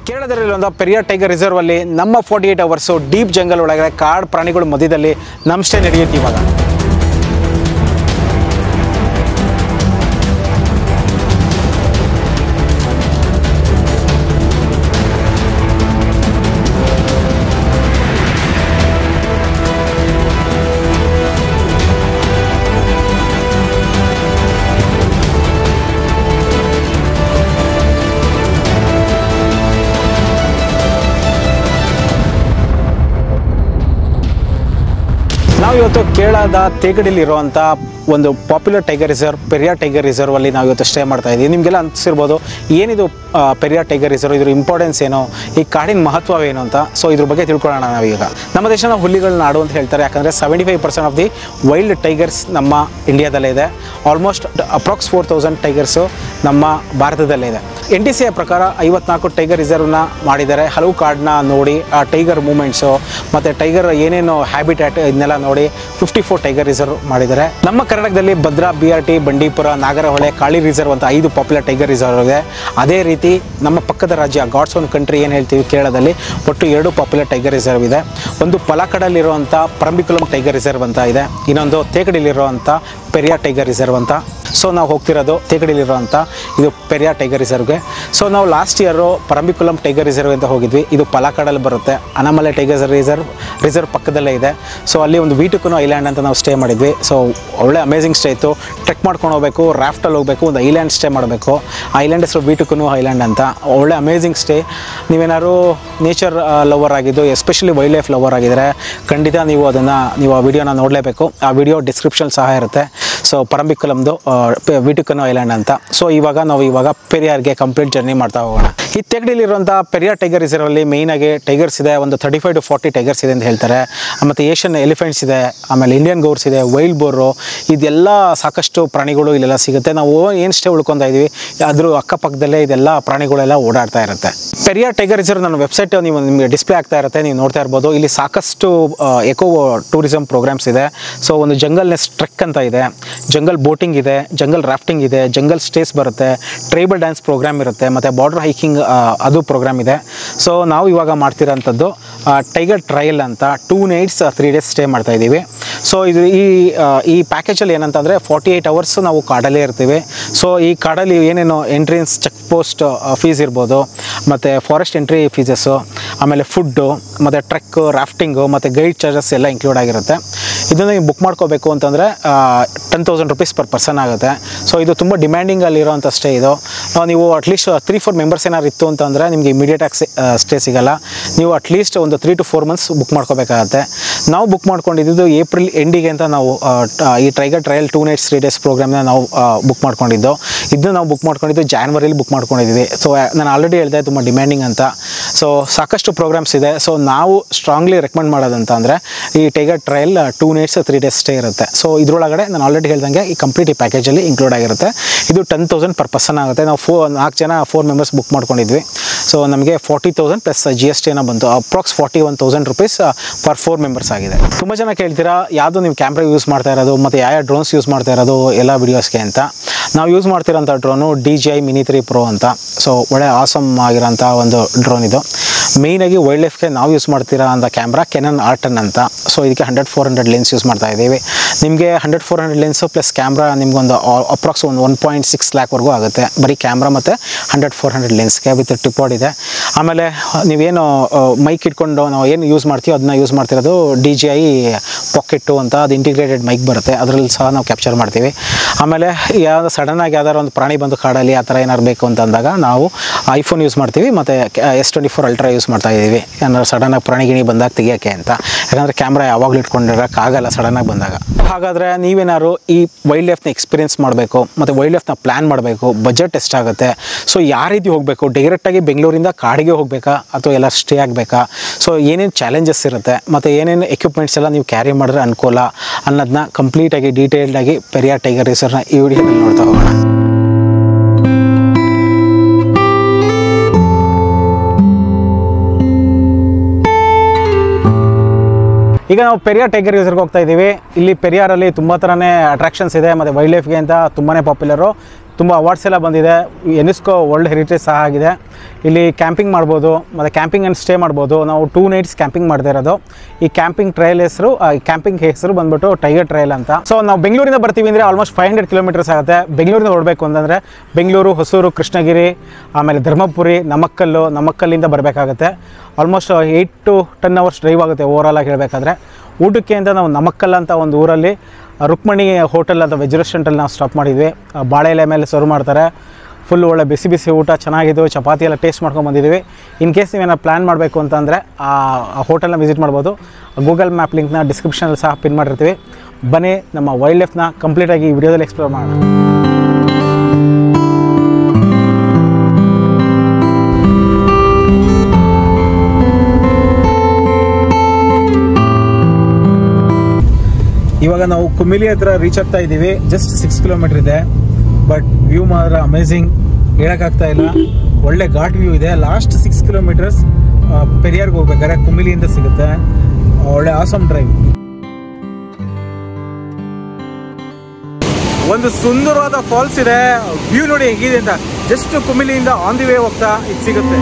ಕೇರಳದಲ್ಲಿರುವಂಥ Periyar tiger reserve ಅಲ್ಲಿ ನಮ್ಮ 48 hours deep jungle ಒಳಗಡೆ ಕಾಡು ಪ್ರಾಣಿಗಳ ಮಧ್ಯದಲ್ಲಿ ನಮ್ಮ ಸ್ಟೇ ನಡೆಯುತ್ತೆ ಇವಾಗ. ನಾವು ಇವತ್ತು ಕೇರಳದ ತೇಗಡಿಲಿರುವಂಥ ಒಂದು popular tiger reserve Periyar tiger reserve ಅಲ್ಲಿ ನಾವು ಇವತ್ತು ಸ್ಟೇ ಮಾಡ್ತಾ ಇದ್ದೀವಿ. ನಿಮಗೆಲ್ಲ ಅನಿಸಿರ್ಬೋದು ಏನಿದು ಪೆರಿಯಾರ್ ಟೈಗರ್ ರಿಸರ್ವ್, ಇದ್ರ ಇಂಪಾರ್ಟೆನ್ಸ್ ಏನು, ಈ ಕಾಡಿನ ಮಹತ್ವವೇನು ಅಂತ. ಸೊ ಇದ್ರ ಬಗ್ಗೆ ತಿಳ್ಕೊಳ್ಳೋಣ ನಾವೀಗ. ನಮ್ಮ ದೇಶನ ಹುಲಿಗಳ ನಾಡು ಅಂತ ಹೇಳ್ತಾರೆ, ಯಾಕಂದರೆ 75% ಆಫ್ ದಿ ವೈಲ್ಡ್ ಟೈಗರ್ಸ್ ನಮ್ಮ ಇಂಡಿಯಾದಲ್ಲೇ ಇದೆ. ಆಲ್ಮೋಸ್ಟ್ ಅಪ್ರಾಕ್ಸ್ 4000 ಟೈಗರ್ಸು ನಮ್ಮ ಭಾರತದಲ್ಲೇ ಇದೆ. NTCA ಪ್ರಕಾರ 54 ಟೈಗರ್ ರಿಸರ್ವ್ನ ಮಾಡಿದ್ದಾರೆ. ಹಲವು ಕಾಡನ್ನ ನೋಡಿ ಆ ಟೈಗರ್ ಮೂಮೆಂಟ್ಸು ಮತ್ತು ಟೈಗರ್ ಏನೇನು ಹ್ಯಾಬಿಟ್ಯಾಟ್ ಇದನ್ನೆಲ್ಲ ನೋಡಿ 54 ಟೈಗರ್ ರಿಸರ್ವ್ ಮಾಡಿದ್ದಾರೆ. ನಮ್ಮ ಕರ್ನಾಟಕದಲ್ಲಿ ಭದ್ರಾ, BRT, ಬಂಡೀಪುರ, ನಾಗರಹೊಳೆ, ಕಾಳಿ ರಿಸರ್ವ್ ಅಂತ 5 ಪಾಪ್ಯುಲರ್ ಟೈಗರ್ ರಿಸರ್ವ್ ಇದೆ. ಅದೇ ರೀತಿ ನಮ್ಮ ಪಕ್ಕದ ರಾಜ್ಯ ಗಾಡ್ಸ್ ಓನ್ ಕಂಟ್ರಿ ಏನು ಹೇಳ್ತೀವಿ ಕೇರಳದಲ್ಲಿ, ಒಟ್ಟು 2 ಪಾಪ್ಯುಲರ್ ಟೈಗರ್ ರಿಸರ್ವ್ ಇದೆ. ಒಂದು ಪಲಾಕಡಲ್ಲಿರುವಂಥ ಪರಂಬಿಕುಲಂ ಟೈಗರ್ ರಿಸರ್ವ್ ಅಂತ ಇದೆ, ಇನ್ನೊಂದು ತೇಕಡಿಲಿರುವಂಥ ಪೆರಿಯಾರ್ ಟೈಗರ್ ರಿಸರ್ವ್ ಅಂತ. ಸೊ ನಾವು ಹೋಗ್ತಿರೋದು ತೇಕಡಿಲಿರುವಂಥ ಇದು ಪೆರಿಯಾರ್ ಟೈಗರ್ ರಿಸರ್ವ್ಗೆ. ಸೊ ನಾವು last year Parambikulam tiger reserve ಅಂತ ಹೋಗಿದ್ವಿ. ಇದು ಪಲಾಕಡಲ್ಲಿ ಬರುತ್ತೆ. ಅನಮಲೆ ಟೈಗರ್ ರಿಸರ್ವ್ ಪಕ್ಕದಲ್ಲೇ ಇದೆ. ಸೊ ಅಲ್ಲಿ ಒಂದು ವೀಟುಕುನು ಐಲ್ಯಾಂಡ್ ಅಂತ ನಾವು ಸ್ಟೇ ಮಾಡಿದ್ವಿ. ಸೊ ಒಳ್ಳೆ ಅಮೇಝಿಂಗ್ ಸ್ಟೇ ಇತ್ತು. ಟ್ರೆಕ್ ಮಾಡ್ಕೊಂಡು ಹೋಗಬೇಕು, ರಾಫ್ಟಲ್ಲಿ ಹೋಗಬೇಕು, ಒಂದು ಐಲ್ಯಾಂಡ್ ಸ್ಟೇ ಮಾಡಬೇಕು. ಐಲ್ಯಾಂಡ್ ಹೆಸರು ವೀಟುಕುನು ಐಲ್ಯಾಂಡ್ ಅಂತ. ಒಳ್ಳೆ ಅಮೇಝಿಂಗ್ ಸ್ಟೇ. ನೀವೇನಾದ್ರು ನೇಚರ್ ಲವರ್ ಆಗಿದ್ದು, ಎಸ್ಪೆಷಲಿ ವೈಲ್ಡ್ ಲೈಫ್ ಲವರ್ ಆಗಿದ್ದರೆ ಖಂಡಿತ ನೀವು ಆ ವಿಡಿಯೋನ ನೋಡಲೇಬೇಕು. ಆ ವಿಡಿಯೋ ಡಿಸ್ಕ್ರಿಪ್ಷನ್ ಸಹ ಇರುತ್ತೆ. ಸೊ ಪರಂಬಿಕುಲಮ್ದು ವೀಟುಕುನು ಐಲ್ಯಾಂಡ್ ಅಂತ. ಸೊ ನಾವು ಪೆರಿಯಾರ್ಗೆ ಕಂಪ್ಲೀಟ್ ಜರ್ನಿ ಮಾಡ್ತಾ ಹೋಗೋಣ. ಈ ತೇಗಡಿಲಿರುವಂಥ ಪೆರಿಯಾರ್ ಟೈಗರ್ ರಿಸರ್ವಲ್ಲಿ ಮೇಯ್ನಾಗಿ ಟೈಗರ್ಸ್ ಇದೆ. ಒಂದು 35 to 40 ಟೈಗರ್ಸ್ ಇದೆ ಅಂತ ಹೇಳ್ತಾರೆ. ಮತ್ತು ಏಷ್ಯನ್ ಎಲಿಫೆಂಟ್ಸ್ ಇದೆ, ಆಮೇಲೆ ಇಂಡಿಯನ್ ಗೌರ್ಸ್ ಇದೆ, ವೈಲ್ಡ್ ಬೋರು, ಇದೆಲ್ಲ ಸಾಕಷ್ಟು ಪ್ರಾಣಿಗಳು ಇಲ್ಲೆಲ್ಲ ಸಿಗುತ್ತೆ. ನಾವು ಏನು ಸ್ಟೇ ಉಳ್ಕೊತಾ ಇದ್ದೀವಿ ಅದ್ರ ಅಕ್ಕಪಕ್ಕದಲ್ಲೇ ಇದೆಲ್ಲ ಪ್ರಾಣಿಗಳೆಲ್ಲ ಓಡಾಡ್ತಾ ಇರುತ್ತೆ. ಪೆರಿಯಾರ್ ಟೈಗರ್ ರಿಸರ್ವ್ ನನ್ನ ವೆಬ್ಸೈಟ್ ನಿಮಗೆ ಡಿಸ್ಪ್ಲೇ ಆಗ್ತಾ ಇರುತ್ತೆ, ನೀವು ನೋಡ್ತಾ ಇರ್ಬೋದು. ಇಲ್ಲಿ ಸಾಕಷ್ಟು ಎಕೋ ಟೂರಿಸಮ್ ಪ್ರೋಗ್ರಾಮ್ಸ್ ಇದೆ. ಸೊ ಒಂದು ಜಂಗಲ್ ನೆಸ್ಟ್ ಟ್ರೆಕ್ ಅಂತ ಇದೆ, ಜಂಗಲ್ ಬೋಟಿಂಗ್ ಇದೆ, ಜಂಗಲ್ ರಾಫ್ಟಿಂಗ್ ಇದೆ, ಜಂಗಲ್ ಸ್ಟೇಸ್ ಬರುತ್ತೆ, ಟ್ರೈಬಲ್ ಡ್ಯಾನ್ಸ್ ಪ್ರೋಗ್ರಾಮ್ ಇರುತ್ತೆ, ಮತ್ತು ಬಾರ್ಡರ್ ಹೈಕಿಂಗ್ ಅದು ಪ್ರೋಗ್ರಾಮ್ ಇದೆ. ಸೊ ನಾವು ಇವಾಗ ಮಾಡ್ತಿರೋಂಥದ್ದು ಟೈಗರ್ ಟ್ರಯಲ್ ಅಂತ 2 nights 3 days ಸ್ಟೇ ಮಾಡ್ತಾ ಇದ್ದೀವಿ. ಸೊ ಇದು ಈ ಪ್ಯಾಕೇಜಲ್ಲಿ ಏನಂತಂದರೆ 48 hours ನಾವು ಕಾಡಲ್ಲೇ ಇರ್ತೀವಿ. ಸೊ ಈ ಕಾಡಲ್ಲಿ ಏನೇನು ಎಂಟ್ರೆನ್ಸ್ ಚೆಕ್ ಪೋಸ್ಟ್ ಫೀಸ್ ಇರ್ಬೋದು, ಮತ್ತು ಫಾರೆಸ್ಟ್ ಎಂಟ್ರಿ ಫೀಸಸ್ಸು, ಆಮೇಲೆ ಫುಡ್ಡು, ಮತ್ತು ಟ್ರೆಕ್, ರಾಫ್ಟಿಂಗು, ಮತ್ತು ಗೈಡ್ ಚಾರ್ಜಸ್ ಎಲ್ಲ ಇನ್ಕ್ಲೂಡ್ ಆಗಿರುತ್ತೆ. ಇದನ್ನು ನೀವು ಬುಕ್ ಮಾಡ್ಕೋಬೇಕು ಅಂತಂದರೆ 10,000 rupees per person ಆಗುತ್ತೆ. ಸೊ ಇದು ತುಂಬ ಡಿಮ್ಯಾಂಡಿಂಗಲ್ಲಿರೋಂಥ ಸ್ಟೇ ಇದು. ನೀವು ಅಟ್ಲೀಸ್ಟ್ 3-4 ಮೆಂಬರ್ಸ್ ಏನಾದ್ರು ಇತ್ತು ಅಂತಂದರೆ ನಿಮಗೆ ಇಮಿಡಿಯೇಟಾಗಿ ಸ್ಟೇ ಸಿಗೋಲ್ಲ. ನೀವು ಅಟ್ಲೀಸ್ಟ್ ಒಂದು 3 to 4 months ಬುಕ್ ಮಾಡ್ಕೋಬೇಕಾಗತ್ತೆ. ನಾವು ಬುಕ್ ಮಾಡ್ಕೊಂಡಿದ್ದು ಏಪ್ರಿಲ್ ಎಂಡಿಗೆ ಅಂತ ನಾವು ಈ ಟೈಗರ್ ಟ್ರಯಲ್ 2 nights 3 days ಪ್ರೋಗ್ರಾಮ್ನ ನಾವು ಬುಕ್ ಮಾಡ್ಕೊಂಡಿದ್ದು. ಇದನ್ನು ನಾವು ಬುಕ್ ಮಾಡ್ಕೊಂಡಿದ್ದು ಜಾನ್ವರಿಲಿ ಬುಕ್ ಮಾಡ್ಕೊಂಡಿದ್ವಿ. ಸೊ ನಾನು ಆಲ್ರೆಡಿ ಹೇಳಿದೆ ತುಂಬ ಡಿಮ್ಯಾಂಡಿಂಗ್ ಅಂತ. ಸೊ ಸಾಕಷ್ಟು ಪ್ರೋಗ್ರಾಮ್ಸ್ ಇದೆ. ಸೊ ನಾವು ಸ್ಟ್ರಾಂಗ್ಲಿ ರೆಕಮೆಂಡ್ ಮಾಡೋದಂತ ಅಂದರೆ ಈ tiger trial 2 nights 3 days stay ಇರುತ್ತೆ. ಸೊ ಇದರೊಳಗಡೆ ನಾನು ಆಲ್ರೆಡಿ ಹೇಳ್ದಂಗೆ ಈ ಕಂಪ್ಲೀಟ್ ಈ ಪ್ಯಾಕೇಜಲ್ಲಿ ಇನ್ಕ್ಲೂಡ್ ಆಗಿರುತ್ತೆ. ಇದು 10,000 per person ಆಗುತ್ತೆ. ನಾವು 4 ಮೆಂಬರ್ಸ್ ಬುಕ್ ಮಾಡ್ಕೊಂಡಿದ್ವಿ. ಸೊ ನಮಗೆ 40,000 ಪ್ಲಸ್ GST ಏನೋ ಬಂತು. ಅಪ್ರಾಕ್ಸ್ 41,000 rupees ಫಾರ್ 4 ಮೆಂಬರ್ಸ್ ಆಗಿದೆ. ತುಂಬ ಜನ ಕೇಳ್ತೀರಾ ಯಾವುದು ನೀವು ಕ್ಯಾಮ್ರಾ ಯೂಸ್ ಮಾಡ್ತಾ ಇರೋದು ಮತ್ತು ಯಾವ ಡ್ರೋನ್ಸ್ ಯೂಸ್ ಮಾಡ್ತಾ ಇರೋದು ಎಲ್ಲ ವೀಡಿಯೋಸ್ಗೆ ಅಂತ. ನಾವು ಯೂಸ್ ಮಾಡ್ತಿರೋಂಥ ಡ್ರೋನು DJI Mini 3 Pro ಅಂತ. ಸೊ ಒಳ್ಳೆ ಆಸಮ್ ಆಗಿರೋಂಥ ಒಂದು ಡ್ರೋನ್ ಇದು. ಮೇಯ್ನಾಗಿ ವೈಲ್ಡ್ ಲೈಫ್ಗೆ ನಾವು ಯೂಸ್ ಮಾಡ್ತಿರೋ ಅಂಥ ಕ್ಯಾಮ್ರಾ Canon R10 ಅಂತ. ಸೊ ಇದಕ್ಕೆ 100-400 ಲೆನ್ಸ್ ಯೂಸ್ ಮಾಡ್ತಾ ಇದ್ದೀವಿ. ನಿಮಗೆ 100-400 ಲೆನ್ಸು ಪ್ಲಸ್ ಕ್ಯಾಮ್ರಾ ನಿಮ್ಗೊಂದು ಅಪ್ರಾಕ್ಸ್ 1.6 lakh ಆಗುತ್ತೆ ಬರೀ ಕ್ಯಾಮ್ರಾ ಮತ್ತು 100-400 ಲೆನ್ಸ್ಗೆ ವಿತ್ ಟ್ರಿಪಾಡ್ ಇದೆ. ಆಮೇಲೆ ನೀವೇನು ಮೈಕ್ ಇಟ್ಕೊಂಡು ನಾವು ಏನು ಯೂಸ್ ಮಾಡ್ತೀವೋ ಅದನ್ನ ಯೂಸ್ ಮಾಡ್ತಿರೋದು DJI ಪಾಕೆಟ್ಟು ಅಂತ. ಅದು ಇಂಟಿಗ್ರೇಟೆಡ್ ಮೈಕ್ ಬರುತ್ತೆ, ಅದರಲ್ಲಿ ಸಹ ನಾವು ಕ್ಯಾಪ್ಚರ್ ಮಾಡ್ತೀವಿ. ಆಮೇಲೆ ಸಡನ್ನಾಗಿ ಯಾವ್ದಾದ್ರು ಒಂದು ಪ್ರಾಣಿ ಬಂದು ಕಾಡಲ್ಲಿ ಆ ಥರ ಏನಾರು ಬೇಕು ಅಂತ ಅಂದಾಗ ನಾವು iPhone ಯೂಸ್ ಮಾಡ್ತೀವಿ ಮತ್ತು S24 Ultra ಯೂಸ್ ಮಾಡ್ತಾ ಇದ್ದೀವಿ. ಏನಾದ್ರು ಸಡನ್ನಾಗಿ ಪ್ರಾಣಿಗಿಣಿ ಬಂದಾಗ ತೆಗಿಯೋಕ್ಕೆ ಅಂತ. ಯಾಕಂದರೆ ಕ್ಯಾಮ್ರಾ ಯಾವಾಗಲೂ ಇಟ್ಕೊಂಡಿರೋಕ್ಕಾಗಲ್ಲ ಸಡನ್ನಾಗಿ ಬಂದಾಗ. ಹಾಗಾದರೆ ನೀವೇನಾದ್ರು ಈ ವೈಲ್ಡ್ ಲೈಫ್ನ ಎಕ್ಸ್ಪೀರಿಯನ್ಸ್ ಮಾಡಬೇಕು ಮತ್ತು ವೈಲ್ಡ್ ಲೈಫ್ನ ಪ್ಲ್ಯಾನ್ ಮಾಡಬೇಕು, ಬಜೆಟ್ ಎಷ್ಟಾಗುತ್ತೆ, ಸೊ ಯಾವ ರೀತಿ ಹೋಗಬೇಕು, ಡೈರೆಕ್ಟಾಗಿ ಬೆಂಗಳೂರಿಂದ ಕಾಡಿಗೆ ಹೋಗಬೇಕಾ ಅಥವಾ ಎಲ್ಲ ಸ್ಟೇ ಆಗಬೇಕಾ, ಸೊ ಏನೇನು ಚಾಲೆಂಜಸ್ ಇರುತ್ತೆ ಮತ್ತು ಏನೇನು ಎಕ್ವಿಪ್ಮೆಂಟ್ಸ್ ಎಲ್ಲ ನೀವು ಕ್ಯಾರಿ ಮಾಡಿದ್ರೆ ಅನುಕೂಲ ಅನ್ನೋದನ್ನ ಕಂಪ್ಲೀಟಾಗಿ ಡೀಟೇಲ್ಡಾಗಿ ಪೆರಿಯಾರ್ ಟೈಗರ್ ರಿಸರ್ವ್ನ ಈ ವಿಡಿಯೋದಲ್ಲಿ ನೋಡ್ತಾ ಹೋಗೋಣ. ಈಗ ನಾವು ಪೆರಿಯಾರ್ ಟೈಗರ್ ರಿಸರ್ವ್ಗೆ ಹೋಗ್ತಾ ಇದ್ದೀವಿ. ಇಲ್ಲಿ ಪೆರಿಯಾರಲ್ಲಿ ತುಂಬ ಥರನೇ ಅಟ್ರಾಕ್ಷನ್ಸ್ ಇದೆ ಮತ್ತು ವೈಲ್ಡ್ ಲೈಫ್ಗೆ ಅಂತ ತುಂಬಾ ಪಾಪ್ಯುಲರು. ತುಂಬ ಅವಾರ್ಡ್ಸ್ ಎಲ್ಲ ಬಂದಿದೆ, ಯುನೆಸ್ಕೋ ವರ್ಲ್ಡ್ ಹೆರಿಟೇಜ್ ಸಹ ಆಗಿದೆ. ಇಲ್ಲಿ ಕ್ಯಾಂಪಿಂಗ್ ಮಾಡ್ಬೋದು, ಮತ್ತು ಕ್ಯಾಂಪಿಂಗ್ ಆ್ಯಂಡ್ ಸ್ಟೇ ಮಾಡ್ಬೋದು. ನಾವು 2 nights ಕ್ಯಾಂಪಿಂಗ್ ಮಾಡ್ತಾ ಇರೋದು. ಈ ಕ್ಯಾಂಪಿಂಗ್ ಟ್ರಯಲ್ ಹೆಸರು ಕ್ಯಾಂಪಿಂಗ್ ಹೆಸರು ಬಂದ್ಬಿಟ್ಟು ಟೈಗರ್ ಟ್ರಯಲ್ ಅಂತ. ಸೊ ನಾವು ಬೆಂಗಳೂರಿಂದ ಬರ್ತೀವಿ ಅಂದರೆ ಆಲ್ಮೋಸ್ಟ್ 500 ಕಿಲೋಮೀಟರ್ಸ್ ಆಗುತ್ತೆ. ಬೆಂಗಳೂರಿಂದ ಹೊರಡಬೇಕು ಅಂತಂದರೆ ಬೆಂಗಳೂರು, ಹೊಸೂರು, ಕೃಷ್ಣಗಿರಿ, ಆಮೇಲೆ ಧರ್ಮಪುರಿ, ನಮಕ್ಕಲ್ಲಿಂದ ಬರಬೇಕಾಗುತ್ತೆ. ಆಲ್ಮೋಸ್ಟ್ 8 to 10 hours ಡ್ರೈವ್ ಆಗುತ್ತೆ ಓವರಾಲಾಗಿ ಹೇಳಬೇಕಾದ್ರೆ. ಊಟಕ್ಕೆ ಅಂತ ನಾವು ನಮಕ್ಕಲ್ ಅಂತ ಒಂದು ಊರಲ್ಲಿ ರುಕ್ಮಣಿ ಹೋಟೆಲ್ ಅಂತ ವೆಜ್ ರೆಸ್ಟೋರೆಂಟಲ್ಲಿ ನಾವು ಸ್ಟಾಪ್ ಮಾಡಿದ್ವಿ. ಬಾಳೆ ಎಲೆ ಮೇಲೆ ಸರ್ವ್ ಮಾಡ್ತಾರೆ. ಫುಲ್ ಒಳ್ಳೆ ಬಿಸಿ ಬಿಸಿ ಊಟ ಚೆನ್ನಾಗಿದ್ದು, ಚಪಾತಿ ಎಲ್ಲ ಟೇಸ್ಟ್ ಮಾಡ್ಕೊಂಡು ಬಂದಿದ್ದೀವಿ. ಇನ್ ಕೇಸ್ ನೀವೇನಾರು ಪ್ಲ್ಯಾನ್ ಮಾಡಬೇಕು ಅಂತಂದರೆ ಆ ಹೋಟೆಲ್ನ ವಿಸಿಟ್ ಮಾಡ್ಬೋದು. ಗೂಗಲ್ ಮ್ಯಾಪ್ ಲಿಂಕ್ನ ಡಿಸ್ಕ್ರಿಪ್ಷನಲ್ಲಿ ಸಹ ಪಿನ್ ಮಾಡಿರ್ತೀವಿ. ಬನ್ನಿ ನಮ್ಮ ವೈಲ್ಡ್ ಲೈಫ್ನ ಕಂಪ್ಲೀಟಾಗಿ ಈ ವಿಡಿಯೋದಲ್ಲಿ ಎಕ್ಸ್ಪ್ಲೋರ್ ಮಾಡೋಣ. ಇವಾಗ ನಾವು ಕುಮಿಲಿ ಹತ್ರ ರೀಚ್ ಆಗ್ತಾ ಇದ್ದೀವಿ. ಜಸ್ಟ್ 6 kilometers ಇದೆ, ಬಟ್ ವ್ಯೂ ಮಾತ್ರ ಅಮೇಝಿಂಗ್, ಹೇಳೋಕ್ಕಾಗ್ತಾ ಇಲ್ಲ. ಒಳ್ಳೆ ಘಾಟ್ ವ್ಯೂ ಇದೆ. ಲಾಸ್ಟ್ 6 kilometers ಪೆರಿಯಾರ್ಗೆ ಹೋಗ್ಬೇಕಾದ್ರೆ ಕುಮಿಲಿಯಿಂದ ಸಿಗುತ್ತೆ. ಒಳ್ಳೆ ಆಸಮ್ ಡ್ರೈವ್. ಒಂದು ಸುಂದರವಾದ ಫಾಲ್ಸ್ ಇದೆ. ವ್ಯೂ ನೋಡಿ ಹೇಗಿದೆ ಅಂತ. ಜಸ್ಟ್ ಕುಮಿಲಿಯಿಂದ ಆನ್ ದಿ ವೇ ಹೋಗ್ತಾ ಇದು ಸಿಗುತ್ತೆ.